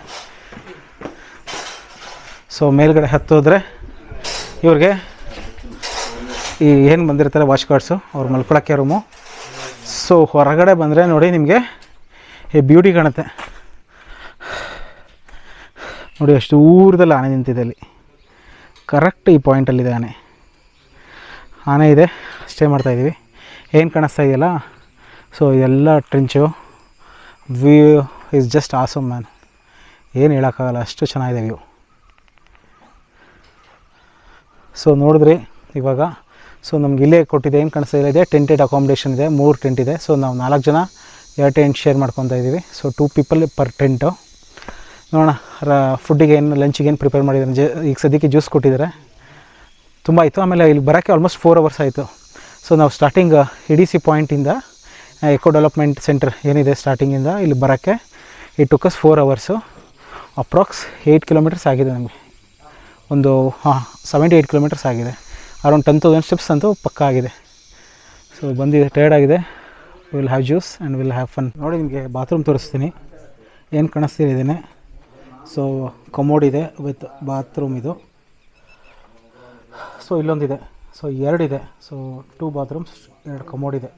ಸೊ ಮೇಲ್ಗಡೆ ಹತ್ತೋದ್ರೆ ಇವ್ರಿಗೆ ಈ ಏನು ಬಂದಿರ್ತಾರೆ ವಾಶ್ ಗಾರ್ಡ್ಸು, ಅವ್ರು ಮಲ್ಕೊಳಕ್ಕೆ ರೂಮು. ಸೊ ಹೊರಗಡೆ ಬಂದರೆ ನೋಡಿ ನಿಮಗೆ ಈ ಬ್ಯೂಟಿ ಕಾಣುತ್ತೆ ನೋಡಿ, ಅಷ್ಟು ದೂರದಲ್ಲಿ ಆನೆ ನಿಂತಿದೆ ಅಲ್ಲಿ. ಕರೆಕ್ಟ್ ಈ ಪಾಯಿಂಟಲ್ಲಿದೆ ಆನೆ ಇದೆ. ಸ್ಟೇ ಮಾಡ್ತಾಯಿದ್ದೀವಿ. ಏನು ಕಾಣಿಸ್ತಾ ಇದೆಯಲ್ಲ, ಸೊ ಇದೆಲ್ಲ trench. View is just awesome man, ಏನು ಹೇಳೋಕ್ಕಾಗಲ್ಲ, ಅಷ್ಟು ಚೆನ್ನಾಗಿದೆ ವ್ಯೂ. ಸೊ ನೋಡಿದ್ರಿ ಇವಾಗ. ಸೊ ನಮ್ಗೆ ಇಲ್ಲೇ ಕೊಟ್ಟಿದೆ, ಏನು ಕಾಣಿಸ್ತಾ ಇದೆ, ಟೆಂಟೆಡ್ ಅಕಾಮಿಡೇಷನ್ ಇದೆ, 3 ಟೆಂಟ್ ಇದೆ. ಸೊ ನಾವು 4 ಜನ 2 ಟೆಂಟ್ ಶೇರ್ ಮಾಡ್ಕೊತಾ ಇದ್ದೀವಿ. So 2 people per tent. ನೋಡೋಣ ಫುಡ್ಡಿಗೆ ಏನು, ಲಂಚಿಗೆ ಏನು ಪ್ರಿಪೇರ್ ಮಾಡಿದ್ದಾರೆ. ಈಗ ಸದ್ಯಕ್ಕೆ ಜ್ಯೂಸ್ ಕೊಟ್ಟಿದ್ದಾರೆ, ತುಂಬ ಆಯಿತು. ಆಮೇಲೆ ಇಲ್ಲಿ ಬರೋಕ್ಕೆ ಆಲ್ಮೋಸ್ಟ್ 4 ಅವರ್ಸ್ ಆಯಿತು. ಸೊ ನಾವು ಸ್ಟಾರ್ಟಿಂಗ್ EDC ಪಾಯಿಂಟಿಂದ ಎಕೋ ಡೆವಲಪ್ಮೆಂಟ್ ಸೆಂಟರ್ ಏನಿದೆ ಸ್ಟಾರ್ಟಿಂಗಿಂದ ಇಲ್ಲಿ ಬರೋಕ್ಕೆ it took us 4 hours. Approx 8 kilometres ಆಗಿದೆ ನಮಗೆ. ಒಂದು 78 ಕಿಲೋಮೀಟರ್ಸ್ ಆಗಿದೆ. ಅರೌಂಡ್ 10,000 ಸ್ಟೆಪ್ಸ್ ಅಂತೂ ಪಕ್ಕ ಆಗಿದೆ. ಸೊ ಬಂದಿದೆ, ಟೈರ್ಡ್ ಆಗಿದೆ. Will have juice and will have fun. ನೋಡಿ ನಿಮಗೆ ಬಾತ್ರೂಮ್ ತೋರಿಸ್ತೀನಿ. ಏನು ಕಾಣಿಸ್ತಿದ್ದೇನೆ. ಸೊ ಕಮೋಡ್ ಇದೆ ವಿತ್ ಬಾತ್ರೂಮ್ ಇದು. ಸೊ ಇಲ್ಲೊಂದಿದೆ. ಸೊ 2 ಇದೆ. ಸೊ 2 ಬಾತ್ರೂಮ್ಸ್, 2 ಕಮೋಡ್ ಇದೆ.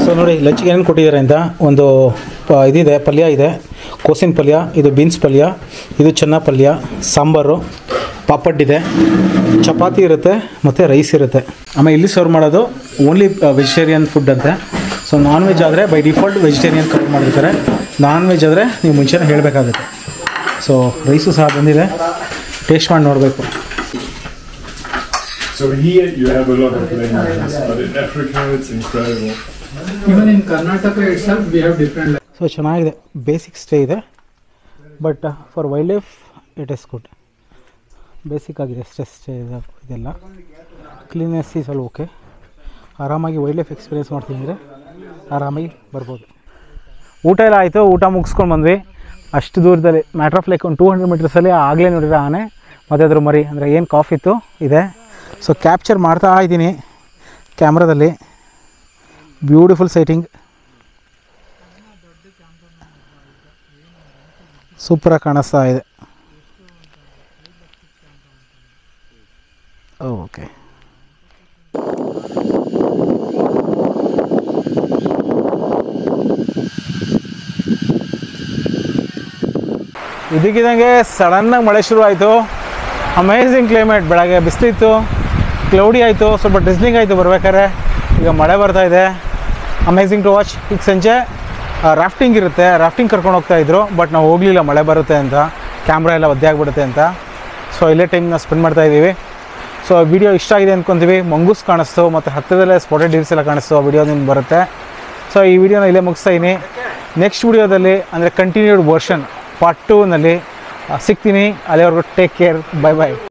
ಸೊ ನೋಡಿ ಲಂಚಿಗೆ ಏನೇನು ಕೊಟ್ಟಿದ್ದಾರೆ ಅಂತ. ಒಂದು ಇದಿದೆ, ಪಲ್ಯ ಇದೆ, ಕೋಸಿನ ಪಲ್ಯ, ಇದು ಬೀನ್ಸ್ ಪಲ್ಯ, ಇದು ಚೆನ್ನ ಪಲ್ಯ, ಸಾಂಬಾರು, ಪಾಪಡ್ ಇದೆ, ಚಪಾತಿ ಇರುತ್ತೆ ಮತ್ತು ರೈಸ್ ಇರುತ್ತೆ. ಆಮೇಲೆ ಇಲ್ಲಿ ಸರ್ವ್ ಮಾಡೋದು ಓನ್ಲಿ ವೆಜಿಟೇರಿಯನ್ ಫುಡ್ ಅಂತೆ. ಸೊ ನಾನ್ ವೆಜ್ ಆದರೆ ಬೈ ಡಿಫಾಲ್ಟ್ ವೆಜಿಟೇರಿಯನ್ ಕವರ್ ಮಾಡಿರ್ತಾರೆ. ನಾನ್ ವೆಜ್ ಆದರೆ ನೀವು ಮುಂಚೆನೇ ಹೇಳಬೇಕಾಗುತ್ತೆ. ಸೊ ರೈಸು ಸಹ ಬಂದಿದೆ, ಟೇಸ್ಟ್ ಮಾಡಿ ನೋಡಬೇಕು. So here you have a lot of languages, but in Africa it's incredible. Even in Karnataka itself we have different. So ಚೆನ್ನಾಗಿದೆ, ಬೇಸಿಕ್ ಸ್ಟೇ ಇದೆ, but for wild life it is good. Basic ಆಗಿದೆ stay ಇದೆಲ್ಲ. Cleanness is all okay. ಆರಾಮಾಗಿ wild life experience ಮಾಡ್ತಿದ್ರೆ ಆರಾಮಾಗಿ ಬರ್ಬೋದು. ಊಟ ಎಲ್ಲ ಆಯಿತು, ಊಟ ಮುಗಿಸ್ಕೊಂಡು ಬಂದ್ವಿ. ಅಷ್ಟು ದೂರದಲ್ಲಿ ಮ್ಯಾಟ್ರ್ ಆಫ್ ಲೈಕ್ ಒಂದು 200 ಮೀಟರ್ಸಲ್ಲಿ ಆಗಲೇ ನೋಡಿರೋ ಆನೆ ಮತ್ತು ಅದ್ರ ಮರಿ ಅಂದರೆ ಏನು ಕಾಫಿತ್ತು ಇದೆ. ಸೊ ಕ್ಯಾಪ್ಚರ್ ಮಾಡ್ತಾ ಇದ್ದೀನಿ ಕ್ಯಾಮ್ರಾದಲ್ಲಿ. ಬ್ಯೂಟಿಫುಲ್ ಸೈಟಿಂಗ್, ಸೂಪರಾಗಿ ಕಾಣಿಸ್ತಾ ಇದೆ. ಓಕೆ, ಇದಕ್ಕಿದ್ದಂಗೆ ಸಡನ್ನಾಗಿ ಮಳೆ ಶುರು ಆಯಿತು. Amazing climate. ಬೆಳಗ್ಗೆ ಬಿಸಿಲಿತ್ತು, ಕ್ಲೌಡಿ ಆಯಿತು, ಸ್ವಲ್ಪ ಡ್ರಿಸ್ಲಿಂಗ್ ಆಯಿತು ಬರ್ಬೇಕಾದ್ರೆ. ಈಗ ಮಳೆ ಬರ್ತಾ ಇದೆ. Amazing to watch. ಈಗ ಸಂಜೆ ರಾಫ್ಟಿಂಗ್ ಇರುತ್ತೆ, ರಾಫ್ಟಿಂಗ್ ಕರ್ಕೊಂಡು ಹೋಗ್ತಾಯಿದ್ರು, ಬಟ್ ನಾವು ಹೋಗಲಿಲ್ಲ ಮಳೆ ಬರುತ್ತೆ ಅಂತ, ಕ್ಯಾಮ್ರಾ ಎಲ್ಲ ಒದ್ದೆ ಆಗಿಬಿಡುತ್ತೆ ಅಂತ. ಸೊ ಇಲ್ಲೇ ಟೈಮ್ನ ಸ್ಪೆಂಡ್ ಮಾಡ್ತಾಯಿದ್ದೀವಿ. ಸೊ ವಿಡಿಯೋ ಇಷ್ಟ ಆಗಿದೆ ಅಂದ್ಕೊತೀವಿ. ಮಂಗೂಸ್ ಕಾಣಿಸ್ತು ಮತ್ತು ಹತ್ತಿರದಲ್ಲೇ ಸ್ಪಾಟೆಡ್ ಡೀರ್ಸ್ ಎಲ್ಲ ಕಾಣಿಸ್ತು. ಆ ವಿಡಿಯೋ ನಿಮ್ಗೆ ಬರುತ್ತೆ. ಸೊ ಈ ವಿಡಿಯೋನ ಇಲ್ಲೇ ಮುಗಿಸ್ತಾಯಿನಿ. ನೆಕ್ಸ್ಟ್ ವಿಡಿಯೋದಲ್ಲಿ ಅಂದರೆ ಕಂಟಿನ್ಯೂಡ್ ವರ್ಷನ್ ಪಾರ್ಟ್ 2ನಲ್ಲಿ ಸಿಗ್ತೀನಿ. ಅಲ್ಲಿವರೆಗೂ ಟೇಕ್ ಕೇರ್, ಬೈ ಬೈ.